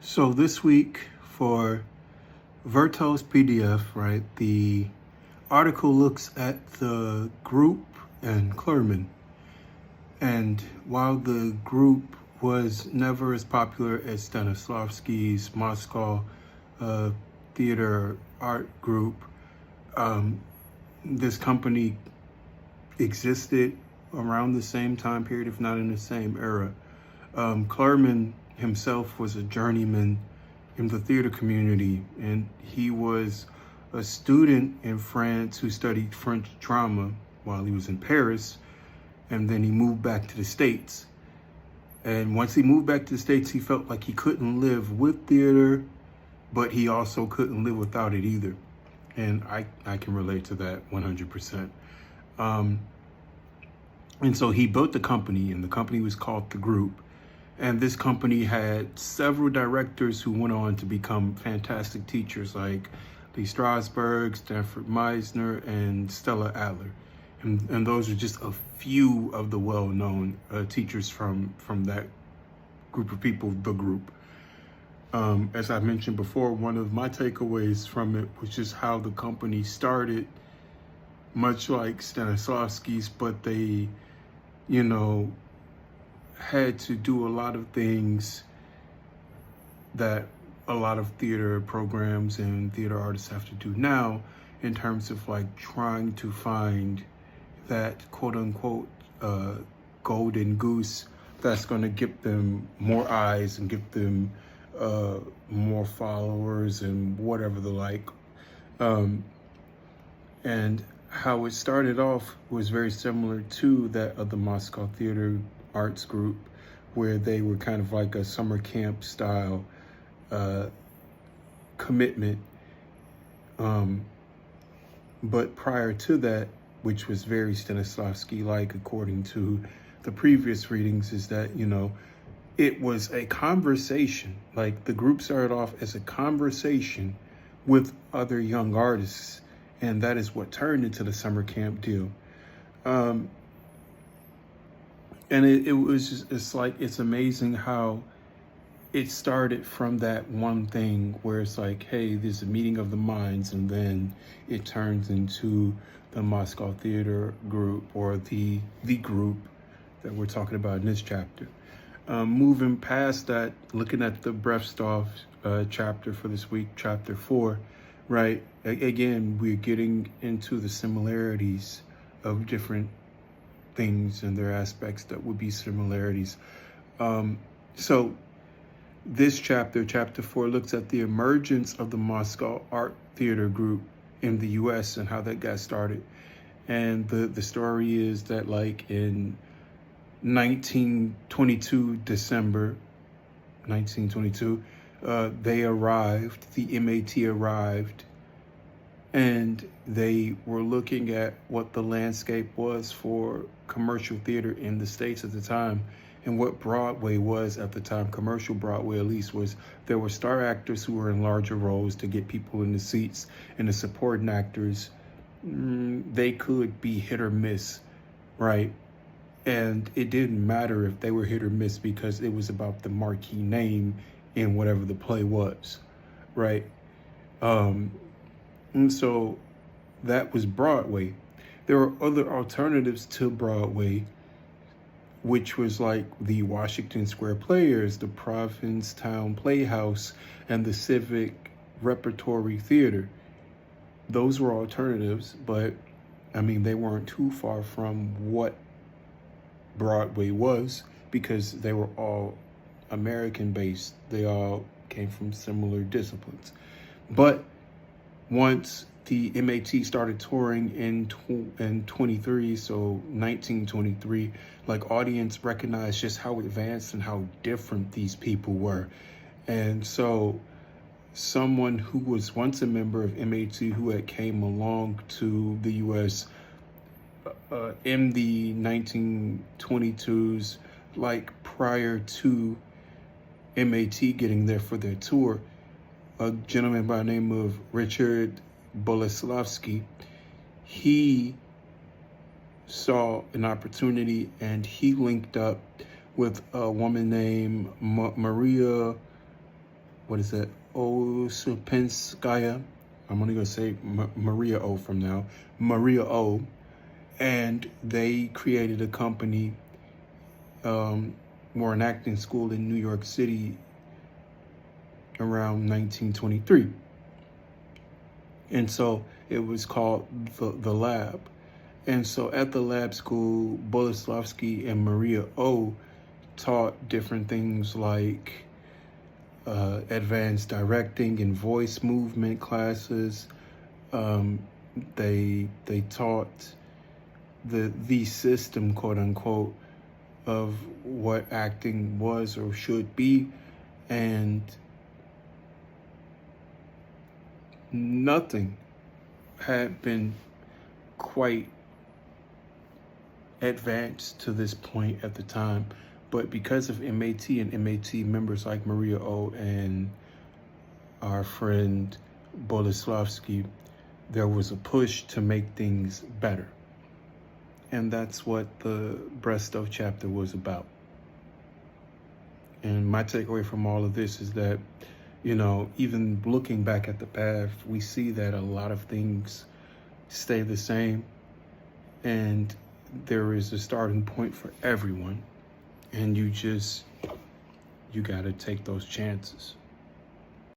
So this week for Vertos PDF, right, the article looks at the group and Clurman. And while the group was never as popular as Stanislavski's Moscow theater art group, this company existed around the same time period, if not in the same era. Clurman himself was a journeyman in the theater community, and he was a student in France who studied French drama while he was in Paris, and then he moved back to the States. And once he moved back to the States, he felt like he couldn't live with theater, but he also couldn't live without it either. And I can relate to that 100%. And so he built the company, and the company was called The Group. And this company had several directors who went on to become fantastic teachers like Lee Strasberg, Stanford Meisner, and Stella Adler. And those are just a few of the well-known teachers from that group of people, The Group. As I mentioned before, one of my takeaways from it was just how the company started, much like Stanislavski's, but they, had to do a lot of things that a lot of theater programs and theater artists have to do now in terms of like trying to find that quote unquote golden goose that's going to give them more eyes and give them more followers and whatever the like. And how it started off was very similar to that of the Moscow Theater Arts Group, where they were kind of like a summer camp style commitment. But prior to that, which was very Stanislavski-like according to the previous readings, is that, it was a conversation. Like the group started off as a conversation with other young artists, and that is what turned into the summer camp deal. And it was just, it's amazing how it started from that one thing where it's like, hey, there's a meeting of the minds, and then it turns into the Moscow Theater Group, or the group that we're talking about in this chapter. Moving past that, looking at the Brestov chapter for this week, chapter 4, right? Again, we're getting into the similarities of different things and their aspects that would be similarities. So this chapter 4, looks at the emergence of the Moscow Art Theater Group in the US and how that got started. And the story is that like in 1922, December 1922, they arrived, the MAT arrived, and they were looking at what the landscape was for commercial theater in the States at the time, and what Broadway was at the time. Commercial Broadway, at least, was there were star actors who were in larger roles to get people in the seats, and the supporting actors, they could be hit or miss, right? And it didn't matter if they were hit or miss because it was about the marquee name in whatever the play was, right? And so that was Broadway. There were other alternatives to Broadway, which was like the Washington Square Players, the Provincetown Playhouse, and the Civic Repertory Theater. Those were alternatives, but I mean, they weren't too far from what Broadway was because they were all American-based. They all came from similar disciplines. But once the MAT started touring in 23, so 1923, like audience recognized just how advanced and how different these people were. And so someone who was once a member of MAT who had came along to the US in the 1922s, like prior to MAT getting there for their tour, a gentleman by the name of Richard Boleslavsky, he saw an opportunity and he linked up with a woman named Maria what is it, Osipinskaya. I'm only going to say Maria O from now. Maria O. And they created a company or an acting school in New York City around 1923. And so it was called the Lab. And so at the lab school, Boleslavsky and Maria O taught different things like advanced directing and voice movement classes. They taught the system, quote unquote, of what acting was or should be, and nothing had been quite advanced to this point at the time. But because of MAT and MAT members like Maria O and our friend Boleslavsky, there was a push to make things better. And that's what the Brestow chapter was about. And my takeaway from all of this is that, you know, even looking back at the past, we see that a lot of things stay the same. And there is a starting point for everyone. And you got to take those chances.